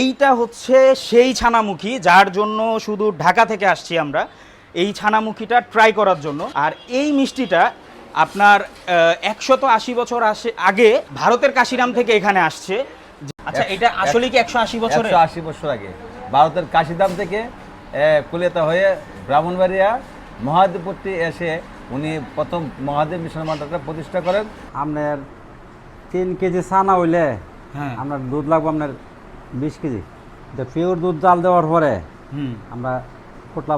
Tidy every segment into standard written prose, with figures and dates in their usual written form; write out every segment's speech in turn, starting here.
এইটা হচ্ছে সেই ছানামুখী যার জন্য শুধু ঢাকা থেকে আসছি আমরা এই ছানামুখীটা ট্রাই করার জন্য। আর এই মিষ্টিটা আপনার 180 বছর আগে ভারতের কাশিরাম থেকে এখানে আসছে। আচ্ছা, এটা আসলে কি 180 বছরের? 180 বছর আগে ভারতের কাশিদাম থেকে কলকাতা হয়ে ব্রাহ্মণবাড়িয়া মহাদেবপট্টি এসে উনি প্রথম মহাদেব মিশন ভান্ডারটা প্রতিষ্ঠা করেন। আপনার 3 কেজি ছানা হইলে হ্যাঁ, আপনার দুধ লাগবে আপনার 20 কেজি। পিওর দুধ জাল দেওয়ার পরে আমরা পোটলা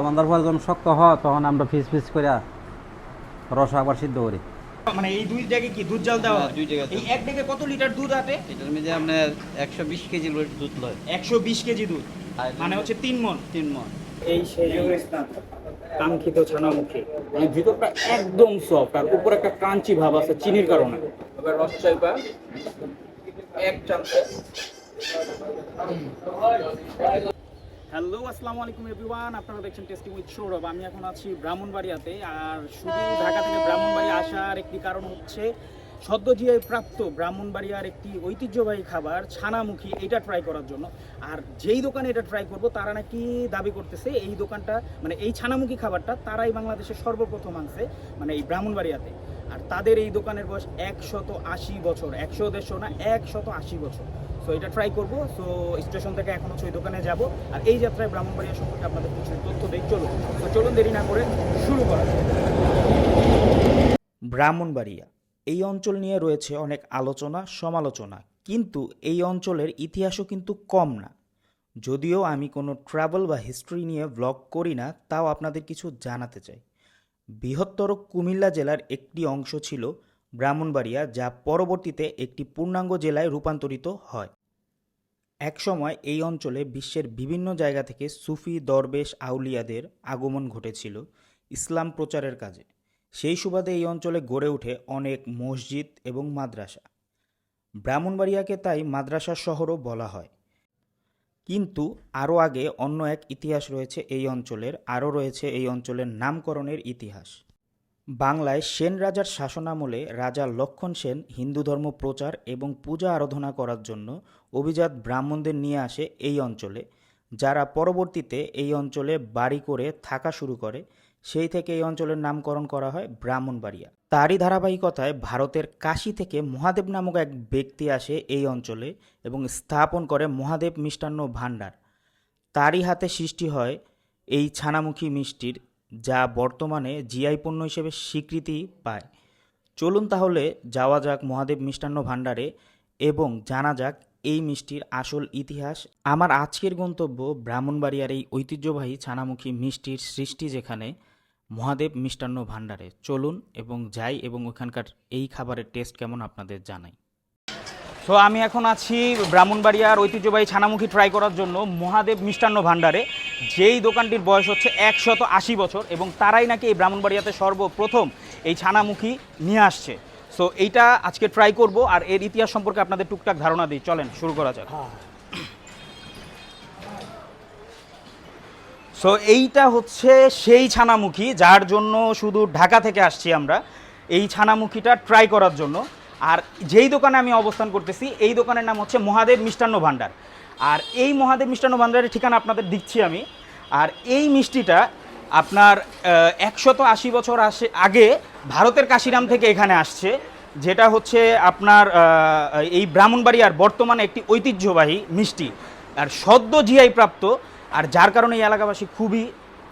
বান্ধার পরে যখন শক্ত হয় তখন আমরা পিস পিস করে রস আবার সিদ্ধ করি। মানে এই দুই জায়গায় কি দুধ জাল দেওয়া হয়? দুই জায়গায় এই এক ডেকে কত লিটার দুধ আটে? এটার মধ্যে আপনার 120 কেজি দুধ লয়। 120 কেজি দুধ, মানে হচ্ছে 3 মণ। 3 মণ। এই সেই কাঙ্ক্ষিত ছানামুখী, মানে ভিতরটা একদম সফট আর উপরে একটা ক্রাঞ্চি ভাব আছে চিনির কারণে। এবার রস চাইবা এক চামচ। হ্যালো, আসসালামু আলাইকুম এভরিওয়ান, আপনারা দেখছেন টেস্টিং উইথ সৌরভ। আমি এখন আছি ব্রাহ্মণবাড়িয়াতে। আর শুধু ঢাকা থেকে ব্রাহ্মণবাড়িয়া আসার একটি কারণ হচ্ছে সদ্য জিআই প্রাপ্ত ব্রাহ্মণবাড়িয়ার একটি ঐতিহ্যবাহী খাবার ছানামুখী, এটা ট্রাই করার জন্য। আর যেই দোকানে এটা ট্রাই করব তারা নাকি দাবি করতেছে এই দোকানটা মানে এই ছানামুখী খাবারটা তারাই বাংলাদেশে সর্বপ্রথম আনছে, মানে এই ব্রাহ্মণবাড়িয়াতে। আর তাদের এই দোকানের বয়স 180 বছর, 100-150 না, 180 বছর। সো এটা ট্রাই করবো। সো স্টেশন থেকে এখন হচ্ছে ওই দোকানে যাব। আর এই যাত্রায় ব্রাহ্মণবাড়িয়া সম্পর্কে আপনাদের কিছু তথ্য দেই। চলুন দেরি না করে শুরু করা যাক। ব্রাহ্মণবাড়িয়া এই অঞ্চল নিয়ে রয়েছে অনেক আলোচনা সমালোচনা, কিন্তু এই অঞ্চলের ইতিহাসও কিন্তু কম না। যদিও আমি কোনো ট্রাভেল বা হিস্ট্রি নিয়ে ব্লগ করি না, তাও আপনাদের কিছু জানাতে চাই। বৃহত্তর কুমিল্লা জেলার একটি অংশ ছিল ব্রাহ্মণবাড়িয়া, যা পরবর্তীতে একটি পূর্ণাঙ্গ জেলায় রূপান্তরিত হয়। একসময় এই অঞ্চলে বিশ্বের বিভিন্ন জায়গা থেকে সুফি দরবেশ আউলিয়াদের আগমন ঘটেছিল ইসলাম প্রচারের কাজে। সেই সুবাদে এই অঞ্চলে গড়ে ওঠে অনেক মসজিদ এবং মাদ্রাসা। ব্রাহ্মণবাড়িয়াকে তাই মাদ্রাসার শহরও বলা হয়। কিন্তু আরও আগে অন্য এক ইতিহাস রয়েছে এই অঞ্চলের, আরও রয়েছে এই অঞ্চলের নামকরণের ইতিহাস। বাংলায় সেন রাজার শাসনামলে রাজা লক্ষণ সেন হিন্দু ধর্ম প্রচার এবং পূজা আরাধনা করার জন্য অভিজাত ব্রাহ্মণদের নিয়ে আসে এই অঞ্চলে, যারা পরবর্তীতে এই অঞ্চলে বাড়ি করে থাকা শুরু করে। সেই থেকে এই অঞ্চলের নামকরণ করা হয় ব্রাহ্মণবাড়িয়া। তারই ধারাবাহিকতায় ভারতের কাশী থেকে মহাদেব নামক এক ব্যক্তি আসে এই অঞ্চলে এবং স্থাপন করে মহাদেব মিষ্টান্ন ভাণ্ডার। তারই হাতে সৃষ্টি হয় এই ছানামুখী মিষ্টির, যা বর্তমানে জিআই পণ্য হিসেবে স্বীকৃতি পায়। চলুন তাহলে যাওয়া যাক মহাদেব মিষ্টান্ন ভাণ্ডারে এবং জানা যাক এই মিষ্টির আসল ইতিহাস। আমার আজকের গন্তব্য ব্রাহ্মণবাড়িয়ার এই ঐতিহ্যবাহী ছানামুখী মিষ্টির সৃষ্টি যেখানে, মহাদেব মিষ্টান্ন ভাণ্ডারে। চলুন এবং যাই এবং ওখানকার এই খাবারের টেস্ট কেমন আপনাদের জানাই। সো আমি এখন আছি ব্রাহ্মণবাড়িয়ার ঐতিহ্যবাহী ছানামুখী ট্রাই করার জন্য মহাদেব মিষ্টান্ন ভাণ্ডারে, যেই দোকানটির বয়স হচ্ছে 180 বছর এবং তারাই নাকি এই ব্রাহ্মণবাড়িয়াতে সর্বপ্রথম এই ছানামুখী নিয়ে আসছে। সো এইটা আজকে ট্রাই করব আর এর ইতিহাস সম্পর্কে আপনাদের টুকটাক ধারণা দিই। চলেন শুরু করা যাক। সো এইটা হচ্ছে সেই ছানামুখী যার জন্য শুধু ঢাকা থেকে আসছি আমরা এই ছানামুখীটা ট্রাই করার জন্য। আর যেই দোকানে আমি অবস্থান করতেছি এই দোকানের নাম হচ্ছে মহাদেব মিষ্টান্ন ভাণ্ডার। আর এই মহাদেব মিষ্টান্ন ভাণ্ডারের ঠিকানা আপনাদের দিচ্ছি আমি। আর এই মিষ্টিটা আপনার 180 বছর আগে ভারতের কাশিরাম থেকে এখানে আসছে, যেটা হচ্ছে আপনার এই ব্রাহ্মণবাড়িয়ার বর্তমানে একটি ঐতিহ্যবাহী মিষ্টি আর সদ্য জিআই প্রাপ্ত। আর যার কারণে এই এলাকাবাসী খুবই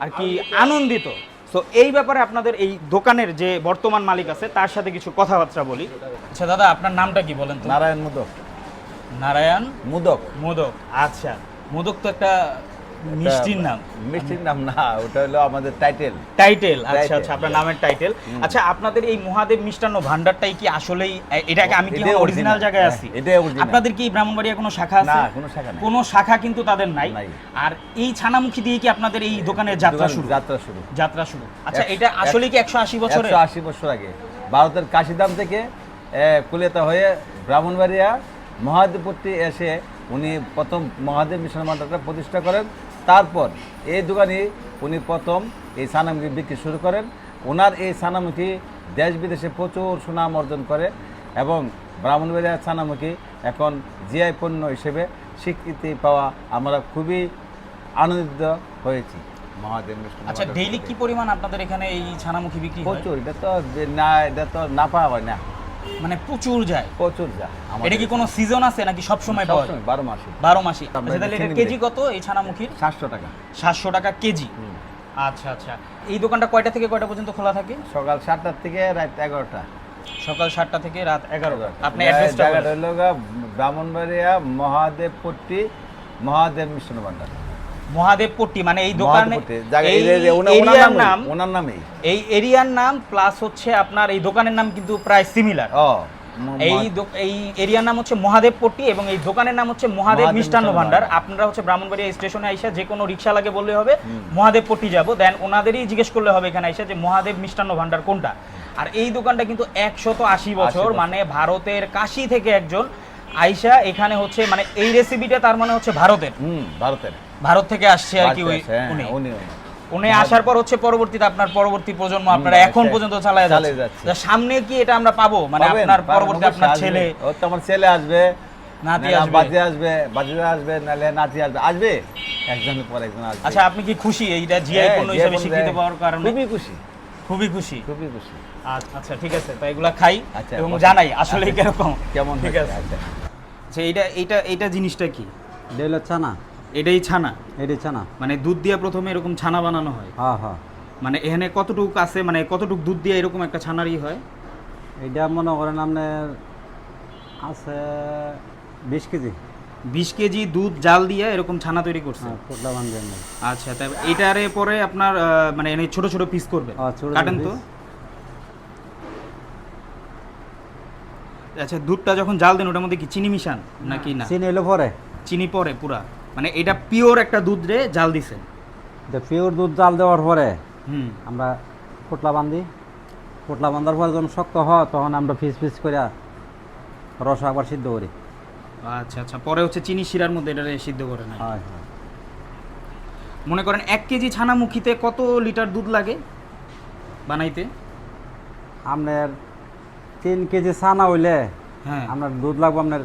আর কি আনন্দিত। সো এই ব্যাপারে আপনাদের এই দোকানের যে বর্তমান মালিক আছে তার সাথে কিছু কথাবার্তা বলি। আচ্ছা দাদা, আপনার নামটা কি বলেন তো? নারায়ণ মোদক। নারায়ণ মোদক। মোদক, আচ্ছা। মোদক তো একটা মিষ্টির নাম। মিষ্টির নাম না, ওটা হলো আমাদের টাইটেল। টাইটেল, আচ্ছা আচ্ছা, আপনার নামের টাইটেল। আচ্ছা, আপনাদের এই মহাদেব মিষ্টান্ন ভাণ্ডারটাই কি আসলেই এটাকে আমি কি অরিজিনাল জায়গায় আছি? এটাই অরিজিনাল। আপনাদের কি ব্রাহ্মণবাড়িয়া কোনো শাখা আছে? না, কোনো শাখা নাই। কোনো শাখা কিন্তু তাদের নাই। আর এই ছানামুখী দিয়ে কি আপনাদের এই দোকানের যাত্রা শুরু? যাত্রা শুরু। আচ্ছা, এটা আসলে কি 180 বছরের? 180 বছর আগে ভারতের কাশিদাম থেকে কলকাতা হয়ে ব্রাহ্মণবাড়িয়া মহাদেবপট্টি এসে উনি প্রথম মহাদেব মিশন ভান্ডারটা প্রতিষ্ঠা করেন। তারপর এই দোকানে উনি প্রথম এই ছানামুখী বিক্রি শুরু করেন। ওনার এই ছানামুখী দেশ বিদেশে প্রচুর সুনাম অর্জন করে এবং ব্রাহ্মণবাড়িয়ার ছানামুখী এখন জিআই পণ্য হিসেবে স্বীকৃতি পাওয়া আমরা খুবই আনন্দিত হয়েছি। মহাদেব মিষ্টান্ন আচ্ছা, ভাণ্ডার ডেইলি থেকে। কি পরিমাণ আপনাদের এখানে এই ছানামুখী বিক্রি হয়? প্রচুর, এটা তো না পাওয়া হয় না, মানে প্রচুর যায়। প্রচুর যা এটা কি কোনো সিজন আছে নাকি সব সময় পাওয়া যায়? 12 মাসে 12 মাসই। আমরা আচ্ছা, তাহলে এটা এটা চিনি কেজি কত এই ছানামুখীর? 700 টাকা। 700 টাকা কেজি। আচ্ছা আচ্ছা, এই দোকানটা কয়টা থেকে কয়টা পর্যন্ত খোলা থাকে? সকাল 7টা থেকে রাত 11টা। সকাল 7টা থেকে রাত 11টা। আপনি এই অ্যাড্রেসটা জায়গাটা হলো ব্রাহ্মণবাড়িয়া মহাদেবপট্টি মহাদেব মিষ্টান্ন ভাণ্ডার। মহাদেবপট্টি, মানে এই দোকানে মহাদেবপট্টি জায়গা এই ওনার এরিয়ার নাম, ওনার নামেই। এই এরিয়ার নাম প্লাস হচ্ছে আপনার এই দোকানের নাম কিন্তু প্রায় সিমিলার। এই এরিয়ার নাম হচ্ছে মহাদেবপট্টি এবং এই দোকানের নাম হচ্ছে মহাদেব মহাদেব মিষ্টান্ন মিষ্টান্ন ভাণ্ডার। ভাণ্ডার। আপনারা হচ্ছে ব্রাহ্মণবাড়িয়া স্টেশনে আইসা যে কোনো রিক্সা লাগে বললে হবে মহাদেবপট্টি যাব, দেন ওনাদেরই জিজ্ঞেস করলে হবে এখানে আইসা যে মহাদেব মিষ্টান্ন ভাণ্ডার কোনটা। আর এই দোকানটা কিন্তু 180 বছর, মানে ভারতের কাশী থেকে একজন আইসা এখানে হচ্ছে, মানে এই রেসিপিটা তার মানে হচ্ছে ভারতের, ভারতের ভারত থেকে আসছে আর কি। উনি উনি আসার পর হচ্ছে পরবর্তীতে আপনার পরবর্তী প্রজন্ম আপনারা এখন পর্যন্ত চালায় যাচ্ছে। তা সামনে কি এটা আমরা পাবো, মানে আপনার পরবর্তী আপনার ছেলে? ও তো আমার ছেলে আসবে, নাতি নাহলে আসবে। বাজি আসবে, বাজিরা আসবে, নাহলে নাতি আসবে একজনের পর একজন আসবে। আচ্ছা, আপনি কি খুশি এইটা জিআই পণ্য GI হিসেবে পণ্য, স্বীকৃতি পাওয়ার কারণে? খুবই খুশি, খুবই খুশি। খুবই খুশি। আচ্ছা ঠিক আছে, তো এগুলা খাই আচ্ছা, এবং বসেন। জানাই আসলে আচ্ছা, কিরকম। কেমন ঠিক হয়েছে? আছে। আচ্ছা। আচ্ছা, এইটা জিনিসটা কি? ডেইলি ছানা, এটাই ছানা, এটি ছানা। মানে দুধ দিয়ে প্রথমে এরকম ছানা বানানো হয়? হ্যাঁ হ্যাঁ। মানে এখানে কতটুকু আছে, মানে কতটুকু দুধ দিয়ে এরকম একটা ছানারই হয়? এটা মনে করেন আপনার আছে 20 কেজি। 20 কেজি দুধ জাল দিয়ে এরকম ছানা তৈরি করছে? হ্যাঁ, পোটলা বান্ধি আমরা। আচ্ছা, তাই এটারে পরে আপনার মানে এনে ছোট ছোট পিস করবে, ছোট ছোট কাটেন তো। piece। আচ্ছা, দুধটা যখন জাল দেন ওটার মধ্যে কি চিনি মিশান নাকি না? চিনি এলো পরে, চিনি পরে পুরা, মানে এটা পিওর একটা দুধ রে জাল দিছেন? পিওর দুধ জাল দেওয়ার পরে হুম। আমরা পোটলা বান্ধি, পোটলা বান্ধার পরে যখন শক্ত হয় তখন আমরা পিস পিস করে রস আবার সিদ্ধ করি। আচ্ছা আচ্ছা, পরে হচ্ছে চিনি শিরার মধ্যে এটা সিদ্ধ করে না? হয় হয়। মনে করেন 1 কেজি ছানামুখীতে কত লিটার দুধ লাগে বানাইতে? আপনার 3 কেজি ছানা হইলে হ্যাঁ, আপনার দুধ লাগবে আপনার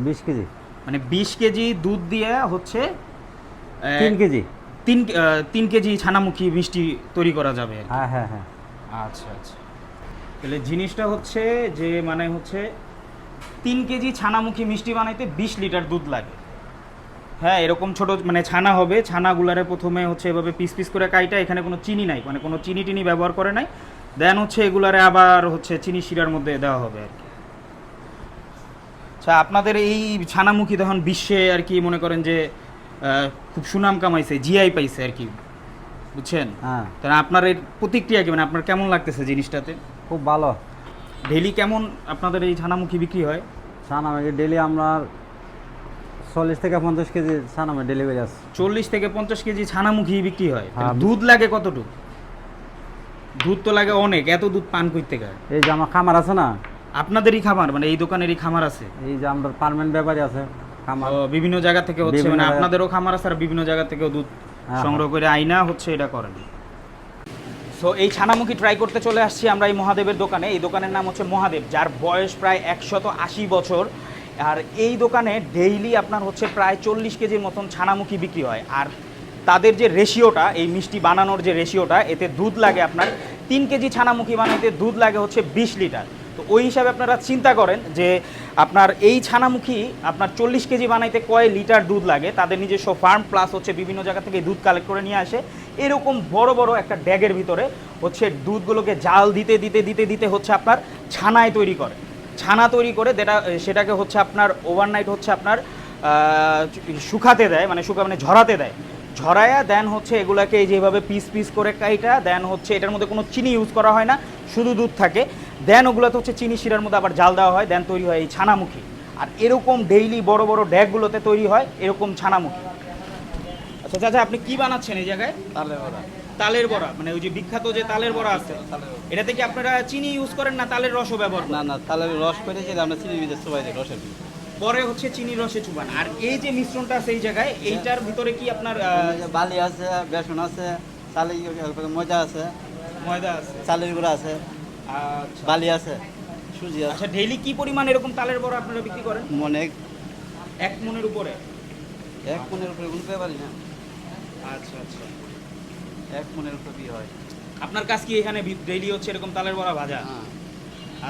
20 কেজি। মানে 20 কেজি দুধ দিয়ে হচ্ছে 3 কেজি। 3 কেজি ছানামুখী মিষ্টি তৈরি করা যাবে আর কি। হ্যাঁ হ্যাঁ হ্যাঁ। আচ্ছা আচ্ছা, তাহলে জিনিসটা হচ্ছে যে মানে হচ্ছে 3 কেজি ছানামুখী মিষ্টি বানাইতে 20 লিটার দুধ লাগে। হ্যাঁ, এরকম ছোট মানে ছানা হবে, ছানাগুলারে প্রথমে হচ্ছে এভাবে পিস পিস করে কাইটা, এখানে কোনো চিনি নাই, মানে কোনো চিনি টিনি ব্যবহার করে নাই, দেন হচ্ছে এগুলারে আবার হচ্ছে চিনি শিরার মধ্যে দেওয়া হবে আর কি। আচ্ছা, আপনাদের এই ছানামুখী তখন বিশ্বে আর কি মনে করেন যে খুব সুনাম কামাইছে, জিআই পাইছে আর কি, বুঝছেন? হ্যাঁ, তাহলে আপনার এর প্রতিক্রিয়া কি, মানে আপনার কেমন লাগতেছে জিনিসটাতে? খুব ভালো। ডেইলি কেমন আপনাদের এই ছানামুখী বিক্রি হয়? ছানা ডেলি আমরা 40 থেকে 50 কেজি ছানা ডেলিভারি আছে। 40 থেকে 50 কেজি ছানামুখী বিক্রি হয়। হ্যাঁ। তাহলে দুধ লাগে কতটুকু? দুধ তো লাগে অনেক, এত দুধ পান করতে গায়? এই যে আমার খামার আছে না, আপনাদেরই খামার, মানে এই দোকানেরই খামার আছে? এই যে আমরা পার্মানেন্ট ব্যাপারী আছে খামার। ও, বিভিন্ন জায়গা থেকে হচ্ছে, বিভিন্ন মানে জায়গা- আপনাদেরও খামার আছে আর বিভিন্ন জায়গা থেকেও দুধ হ্যাঁ, সংগ্রহ করে আইনা হচ্ছে এটা করেন। সো এই ছানামুখী ট্রাই করতে চলে আসছি আমরা এই মহাদেবের দোকানে। এই দোকানের নাম হচ্ছে মহাদেব, যার বয়স প্রায় 180 বছর। আর এই দোকানে ডেইলি আপনার হচ্ছে প্রায় 40 কেজির মতন ছানামুখী বিক্রি হয়। আর তাদের যে রেশিওটা, এই মিষ্টি বানানোর যে রেশিওটা, এতে দুধ লাগে আপনার 3 কেজি ছানামুখী বানাইতে দুধ লাগে হচ্ছে 20 লিটার। তো ওই হিসাবে আপনারা চিন্তা করেন যে আপনার এই ছানামুখী আপনার 40 কেজি বানাইতে কয় লিটার দুধ লাগে। তাদের নিজস্ব ফার্ম প্লাস হচ্ছে বিভিন্ন জায়গা থেকে দুধ কালেক্ট করে নিয়ে আসে, এরকম বড় বড় একটা ড্যাগের ভিতরে হচ্ছে দুধগুলোকে জাল দিতে দিতে দিতে দিতে হচ্ছে আপনার ছানায় তৈরি করে। ছানা তৈরি করে সেটাকে হচ্ছে আপনার ওভারনাইট হচ্ছে আপনার শুকাতে দেয়, মানে মানে ঝরাতে দেয়। ঝরায়া দেন হচ্ছে এগুলাকে এই যেভাবে পিস পিস করে কাইটা দেন হচ্ছে এটার মধ্যে কোনো চিনি ইউজ করা হয় না, শুধু দুধ থাকে। দেন ওগুলোতে হচ্ছে চিনি শিরার মধ্যে আবার জাল দেওয়া হয়, দেন তৈরি হয় এই ছানামুখী। আর এরকম ডেইলি বড় বড় ড্যাগগুলোতে তৈরি হয় এরকম ছানামুখী। আচ্ছা চাচা, আপনি কি বানাচ্ছেন এই জায়গায়? তাহলে ওরা তালের বড়া, মানে ওই যে বিখ্যাত যে তালের বড়া আছে, এটাতে কি আপনারা চিনি ইউজ করেন না তালের রসও ব্যবহার করেন? না না, তাহলে রস করে যে আমরা চিনি ভিতরে সবাই দিই রসের ভিতরে। পরে হচ্ছে চিনির রসে চুবান। আর এই যে মিশ্রণটা আছে এই জায়গায়, এইটার ভিতরে কি আপনার এই যে বালি আছে, বেসন আছে, চালের মজা আছে, ময়দা আছে? চালের গুঁড়া আছে, আচ্ছা, বালি আছে। সুজি আছে আচ্ছা, ডেইলি কি পরিমাণ এরকম তালের বড়া আপনারা বিক্রি করেন? মনে 1 মনের উপরে? 1 মনের উপরে গুনতে পারি না। আচ্ছা আচ্ছা। 1 মনের উপরে কি হয়? আপনার কাজ কি এখানে ডেইলি হচ্ছে এরকম তালের বড়া ভাজা? হ্যাঁ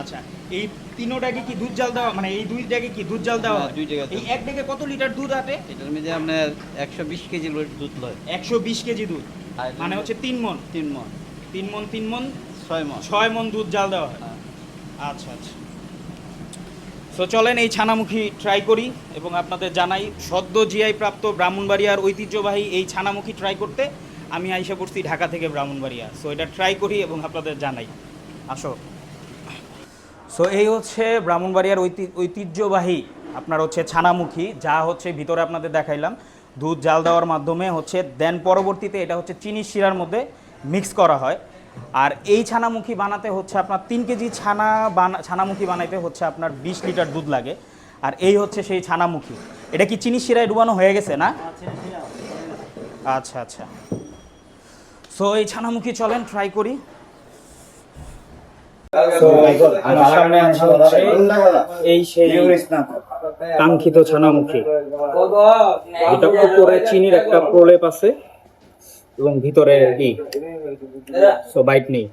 আচ্ছা, এই 3 ডেগে কি দুধ জাল দেওয়া, মানে এই 2 ডেগে কি দুধ জাল দেওয়া হ্যাঁ, হয়? 2 ডেগে এই 1 ডেগে কত লিটার দুধ আটে? এটার মধ্যে আপনার 120 কেজি দুধ লয়। 120 কেজি দুধ, আর মানে হচ্ছে 3 মণ। 3 মণ 3 মণ 6 মণ। 6 মণ দুধ জাল দেওয়া হয়। হ্যাঁ। আচ্ছা আচ্ছা। সো চলেন এই ছানামুখী ট্রাই করি এবং আপনাদের জানাই, সদ্য জিআই প্রাপ্ত ব্রাহ্মণবাড়িয়ার ঐতিহ্যবাহী এই ছানামুখী ট্রাই করতে আমি আইসা পড়ছি ঢাকা থেকে ব্রাহ্মণবাড়িয়া। সো এটা ট্রাই করি এবং আপনাদের জানাই। আসো। সো এই হচ্ছে ব্রাহ্মণবাড়িয়ার ঐতিহ্যবাহী আপনার হচ্ছে ছানামুখী, যা হচ্ছে ভিতরে আপনাদের দেখাইলাম দুধ জাল দেওয়ার মাধ্যমে হচ্ছে, দেন পরবর্তীতে এটা হচ্ছে চিনির শিরার মধ্যে মিক্স করা হয়। আর এই ছানামুখী বানাতে হচ্ছে আপনার 3 কেজি ছানামুখী বানাইতে হচ্ছে আপনার 20 লিটার দুধ লাগে। আর এই হচ্ছে সেই ছানামুখী। এটা কি চিনির শিরায় ডুবানো হয়ে গেছে না? আচ্ছা আচ্ছা। সো এই ছানামুখী চলেন ট্রাই করি। আমার সামনে আছে হচ্ছে এই সেই কাঙ্ক্ষিত ছানামুখী, এটা উপরে চিনির একটা প্রলেপ আছে এবং ভিতরে কি সো বাইট নেই।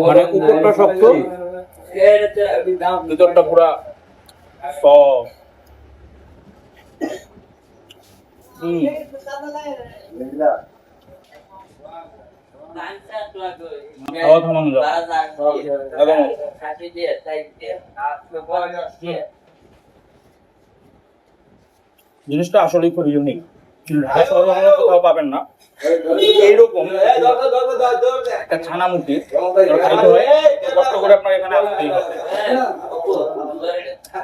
মানে উপরটা শক্ত, ভিতরটা পুরা সফট। খাওয়া থামানো যাবে একদম। জিনিসটা আসলেই খুব ইউনিক, কোথাও পাবেন না এইরকম একটা ছানামুখী। খাইতে হয় কষ্ট করে আপনার এখানে আসতেই হবে।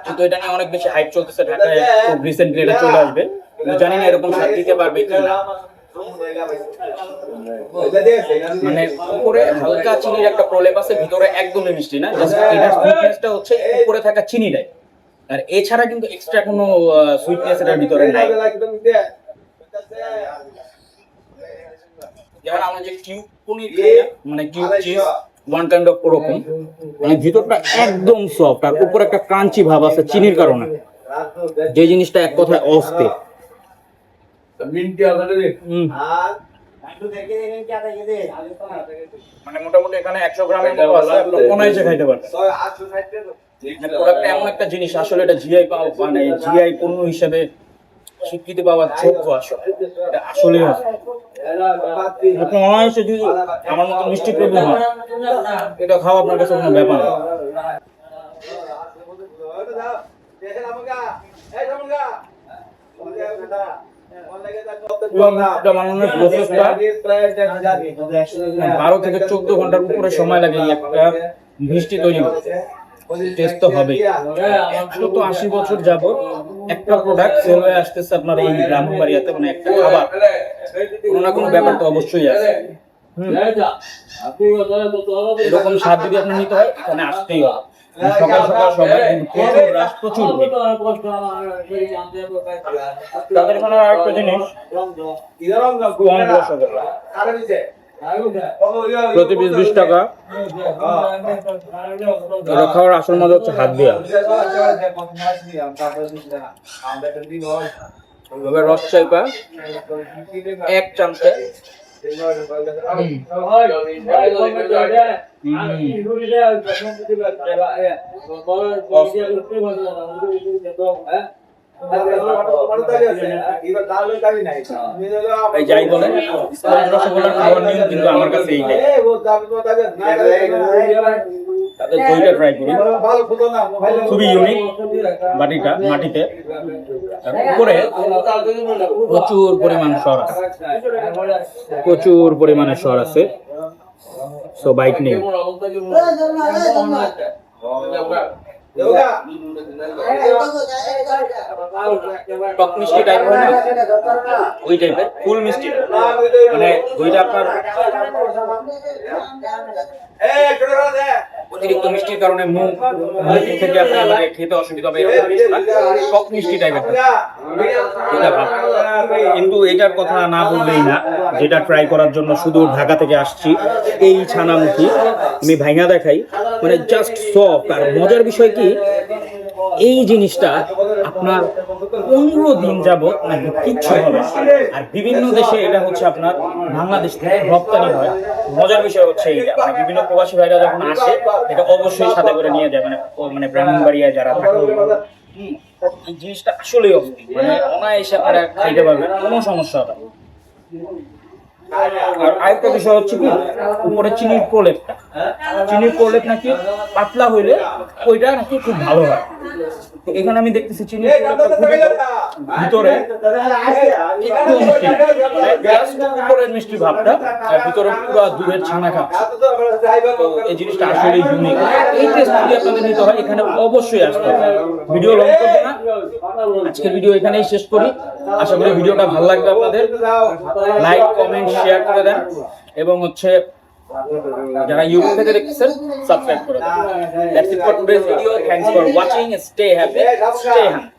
কিন্তু এটা নিয়ে অনেক বেশি হাইপ চলতেছে ঢাকায়, খুব রিসেন্টলি এটা চলে আসবে, কিন্তু জানি না এরকম স্বাদ দিতে পারবে কি না। মানে উপরে হালকা চিনির একটা প্রলেপ আছে, ভিতরে একদমই মিষ্টি না, জাস্ট এটার সুইটনেসটা হচ্ছে উপরে থাকা চিনিটাই, আর এছাড়া কিন্তু এক্সট্রা কোনো সুইটনেস এটার ভিতরে নাই। যেমন আমরা যে কিউব পনির খাই না, মানে cube cheese one kind of ওরকম, মানে ভিতরটা একদম সফট আর উপরে একটা ক্রাঞ্চি ভাব আছে চিনির কারণে, যে জিনিসটা এক কথায় অস্থির। মানে মোটামুটি এখানে 100 গ্রামের মতো আছে, আপনি অনায়াসে খাইতে পারবেন। প্রোডাক্টটা এমন একটা জিনিস, আসলে এটা জিআই পাওয়া, মানে জিআই পণ্য হিসেবে স্বীকৃতি পাওয়ার যোগ্য, আসলে আপনি অনায়াসে যদি আমার মতো মিষ্টি প্রেমী হয়, এটা খাওয়া আপনার কাছে কোনো ব্যাপার না। বানানোর প্রসেসটা 12 থেকে 14 ঘন্টার উপরে সময় লাগে এই একটা মিষ্টি তৈরি করতে। টেস্ট তো হবেই। 180 বছর যাবত একটা প্রোডাক্ট সেল হয়ে আসতেছে আপনার এই ব্রাহ্মণবাড়িয়াতে, মানে একটা খাবার, কোনো না কোনো ব্যাপার তো অবশ্যই আছে। এরকম স্বাদ যদি আপনি নিতে হয় এখানে আসতেই হবে। সকাল সকাল সবাই প্রচুর রাশ, প্রচুর তাদের এখানে আরেকটা জিনিস কম রসগোল্লা, প্রতি পিস 20 টাকা। এটা খাওয়ার আসল মজা হচ্ছে হাত দিয়া, রস চাইপা 1 চামচে যাই বলে রসগোল্লা খাওয়ার নিয়ম কিন্তু আমার কাছে এইটাই। তাদের দইটা ট্রাই করি, খুবই ইউনিক বাটিটা, মাটিতে উপরে প্রচুর পরিমাণ সর আছে, প্রচুর পরিমাণে সর আছে। সো বাইক নেই। টক মিষ্টি টাইপ হয় না, ওই টাইপের ফুল মিষ্টি না। মানে দইটা আপনার অতিরিক্ত মিষ্টির কারণে মুখ থেকে আপনি মানে খেতে অসুবিধা হবে এরকম কিছু না, টক মিষ্টি টাইপের এটা ভালো। কিন্তু এটার কথা না বললেই না, যেটা ট্রাই করার জন্য শুধু ঢাকা থেকে আসছি, এই ছানামুখী আমি ভাইঙা দেখাই, মানে জাস্ট সফট। আর মজার বিষয় কি, এই জিনিসটা আপনার 15 দিন যাবত নাকি কিচ্ছু হবে না। আর বিভিন্ন দেশে এটা হচ্ছে আপনার বাংলাদেশ থেকে রপ্তানি হয়। মজার বিষয় হচ্ছে এইটা, মানে বিভিন্ন প্রবাসী ভাইরা যখন আসে এটা অবশ্যই সাথে করে নিয়ে যায়, মানে ব্রাহ্মণবাড়িয়ায় যারা থাকে এই জিনিসটা আসলেই অস্থির, মানে অনায়াসে আপনারা খাইতে পারবেন, কোনো সমস্যা হবে না। আর আরেকটা বিষয় হচ্ছে কি, উপরে চিনির প্রলেপ নাকি পাতলা হইলে ওইটা নাকি খুব ভালো হয়। তো এখানে আমি দেখতেছি চিনির প্রলেপটা খুবই ভিতরে একটু মিষ্টি, just উপরের মিষ্টি ভাবটা, আর ভিতরে পুরো দুধের ছানা খাচ্ছে। তো এই জিনিসটা আসলে ইউনিক। এই টেস্ট যদি আপনাদের নিতে হয় এখানে অবশ্যই আসতে হবে। ভিডিও লং করবো না, আজকের ভিডিও এখানেই শেষ করি। আশা করি ভিডিওটা ভালো লাগবে আপনাদের। লাইক, কমেন্ট, শেয়ার করে দেন এবং হচ্ছে যারা ইউটিউব থেকে দেখতেছেন সাবস্ক্রাইব করে দেন। That's it for today's video. Thanks for watching. Stay happy. Stay happy.